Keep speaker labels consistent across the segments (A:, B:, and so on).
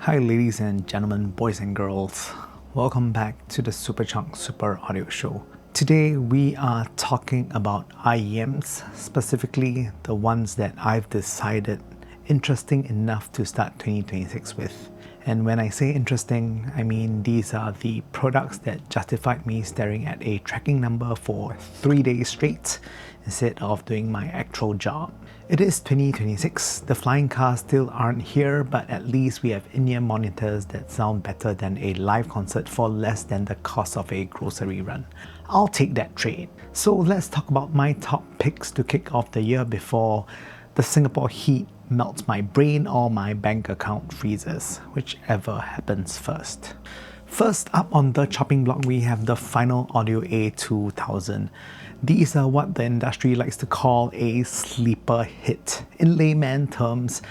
A: Hi ladies and gentlemen, boys and girls. Welcome back to the Superchonk Super Audio Show. Today we are talking about IEMs, specifically the ones that I've decided interesting enough to start 2026 with. And when I say interesting, I mean these are the products that justified me staring at a tracking number for 3 days straight instead of doing my actual job. It is 2026, the flying cars still aren't here, but at least we have in-ear monitors that sound better than a live concert for less than the cost of a grocery run. I'll take that trade. So let's talk about my top picks to kick off the year before the Singapore heat melts my brain or my bank account freezes, whichever happens first. First up on the chopping block, we have the Final Audio A2000. These are what the industry likes to call a sleeper hit. In layman terms,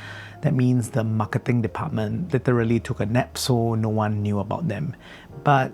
A: that means the marketing department literally took a nap so no one knew about them. But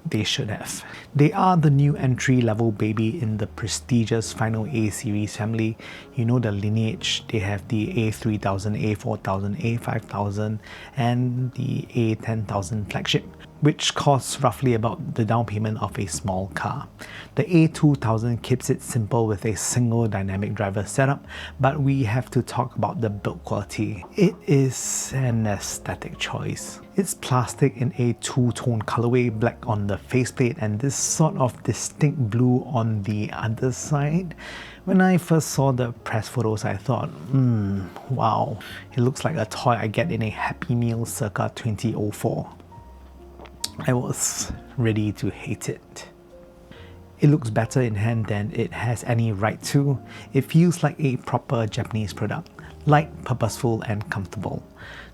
A: they should have. They are the new entry-level baby in the prestigious Final A series family. You know the lineage. They have the A3000, A4000, A5000 and the A10000 flagship, which costs roughly about the down payment of a small car. The A2000 keeps it simple with a single dynamic driver setup, but we have to talk about the build quality. It is an aesthetic choice. It's plastic in a two-tone colorway, black on the faceplate and this sort of distinct blue on the other side. When I first saw the press photos, I thought, wow, it looks like a toy I get in a Happy Meal circa 2004. I was ready to hate it. It looks better in hand than it has any right to. It feels like a proper Japanese product, light, purposeful and comfortable.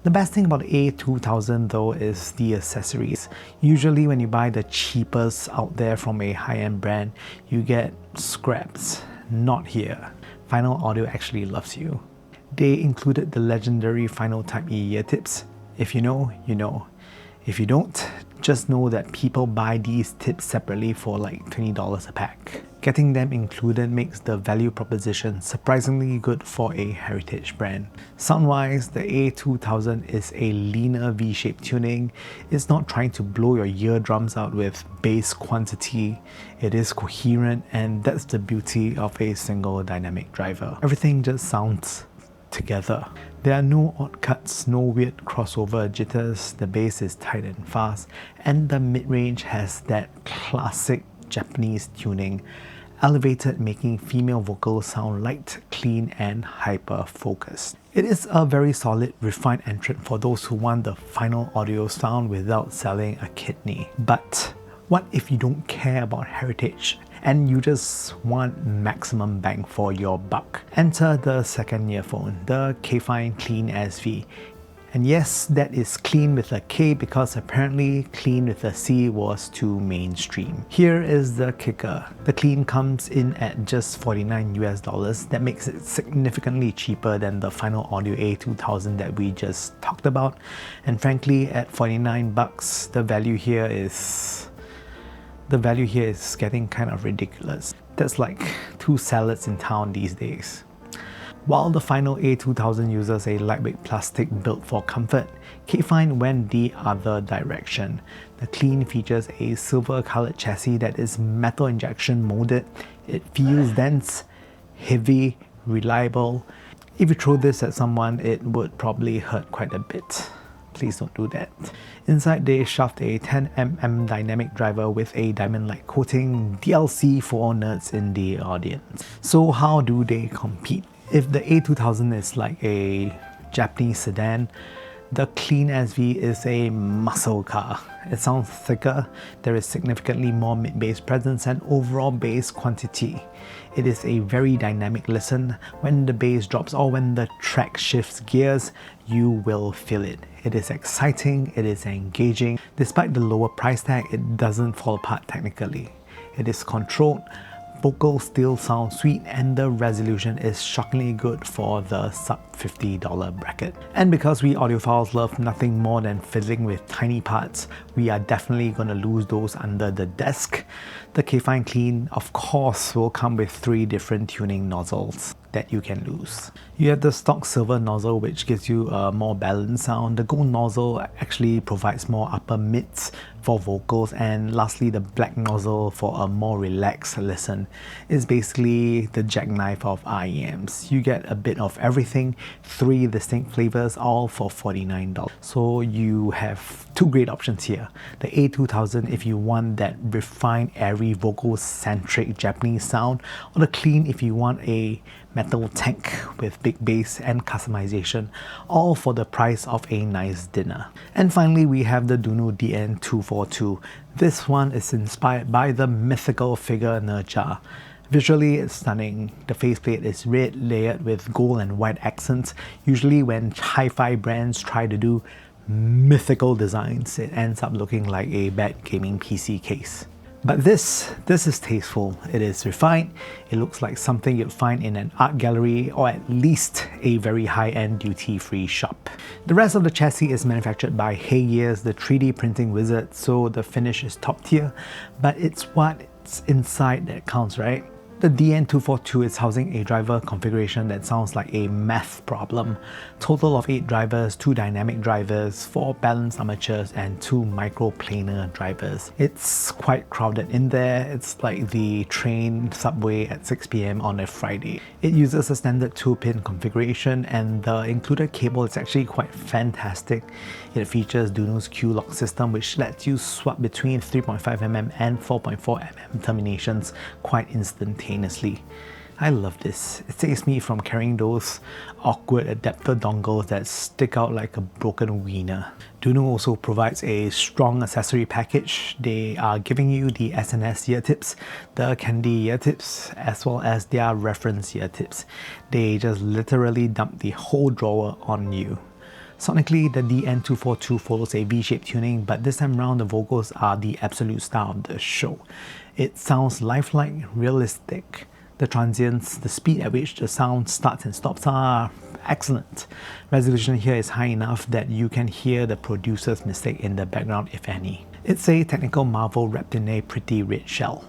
A: The best thing about the A2000 though is the accessories. Usually when you buy the cheapest out there from a high-end brand, you get scraps. Not here. Final Audio actually loves you. They included the legendary Final Type E ear tips. If you know, you know. If you don't, just know that people buy these tips separately for like $20 a pack. Getting them included makes the value proposition surprisingly good for a heritage brand. Sound-wise, the A2000 is a leaner V-shaped tuning. It's not trying to blow your eardrums out with bass quantity. It is coherent, and that's the beauty of a single dynamic driver. Everything just sounds together. There are no odd cuts, no weird crossover jitters, the bass is tight and fast, and the mid-range has that classic Japanese tuning, elevated, making female vocals sound light, clean and hyper-focused. It is a very solid, refined entrant for those who want the Final Audio sound without selling a kidney. But what if you don't care about heritage and you just want maximum bang for your buck? Enter the second earphone, the Kefine Klean SV. And yes, that is clean with a K because apparently clean with a C was too mainstream. Here is the kicker. The Klean comes in at just $49 US. That makes it significantly cheaper than the Final Audio A2000 that we just talked about. And frankly, at $49, the value here is getting kind of ridiculous. That's like 2 salads in town these days. While the Final A2000 uses a lightweight plastic built for comfort, Kefine went the other direction. The Klean features a silver-colored chassis that is metal injection molded. It feels dense, heavy, reliable. If you throw this at someone, it would probably hurt quite a bit. Please don't do that. Inside, they shoved a 10mm dynamic driver with a diamond-like coating, DLC for nerds in the audience. So how do they compete? If the A2000 is like a Japanese sedan, the Klean SV is a muscle car. It sounds thicker, there is significantly more mid-bass presence and overall bass quantity. It is a very dynamic listen. When the bass drops or when the track shifts gears, you will feel it. It is exciting, it is engaging. Despite the lower price tag, it doesn't fall apart technically. It is controlled, vocals still sound sweet, and the resolution is shockingly good for the sub $50 bracket. And because we audiophiles love nothing more than fiddling with tiny parts, we are definitely gonna lose those under the desk. The Kefine Klean, of course, will come with 3 different tuning nozzles. that you can lose. You have the stock silver nozzle, which gives you a more balanced sound. The gold nozzle actually provides more upper mids for vocals, and lastly the black nozzle for a more relaxed listen. It's basically the jackknife of IEMs. You get a bit of everything, 3 distinct flavors, all for $49. So you have 2 great options here. The A2000 if you want that refined, airy, vocal-centric Japanese sound, or the Klean if you want a metal tank with big bass and customization, all for the price of a nice dinner. And finally, we have the Dunu DN242. This one is inspired by the mythical figure Nezha. Visually, it's stunning. The faceplate is red, layered with gold and white accents. Usually when hi-fi brands try to do mythical designs, it ends up looking like a bad gaming PC case. But this is tasteful. It is refined. It looks like something you'd find in an art gallery or at least a very high-end duty-free shop. The rest of the chassis is manufactured by Hayes, the 3D printing wizard, so the finish is top tier, but it's what's inside that counts, right? The DN242 is housing a driver configuration that sounds like a math problem. Total of 8 drivers, 2 dynamic drivers, 4 balanced armatures, and 2 microplanar drivers. It's quite crowded in there. It's like the train subway at 6 PM on a Friday. It uses a standard 2-pin configuration, and the included cable is actually quite fantastic. It features Dunu's Q-lock system, which lets you swap between 3.5mm and 4.4mm terminations quite instantaneously. I love this. It saves me from carrying those awkward adapter dongles that stick out like a broken wiener. Dunu also provides a strong accessory package. They are giving you the SNS ear tips, the Candy ear tips, as well as their reference ear tips. They just literally dump the whole drawer on you. Sonically, the DN242 follows a V-shaped tuning, but this time around the vocals are the absolute star of the show. It sounds lifelike, realistic. The transients, the speed at which the sound starts and stops are excellent. Resolution here is high enough that you can hear the producer's mistake in the background, if any. It's a technical marvel wrapped in a pretty red shell.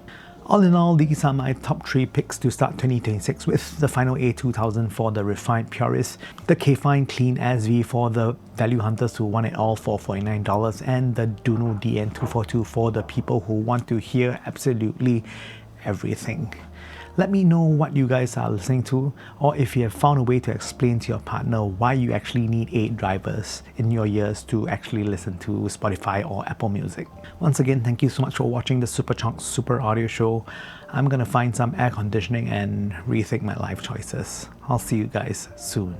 A: All in all, these are my top 3 picks to start 2026 with: the final A2000 for the refined purists, the Kefine Klean SV for the value hunters who want it all for $49, and the Dunu DN242 for the people who want to hear absolutely everything. Let me know what you guys are listening to, or if you have found a way to explain to your partner why you actually need 8 drivers in your ears to actually listen to Spotify or Apple Music. Once again, thank you so much for watching the Superchonk Super Audio Show. I'm gonna find some air conditioning and rethink my life choices. I'll see you guys soon.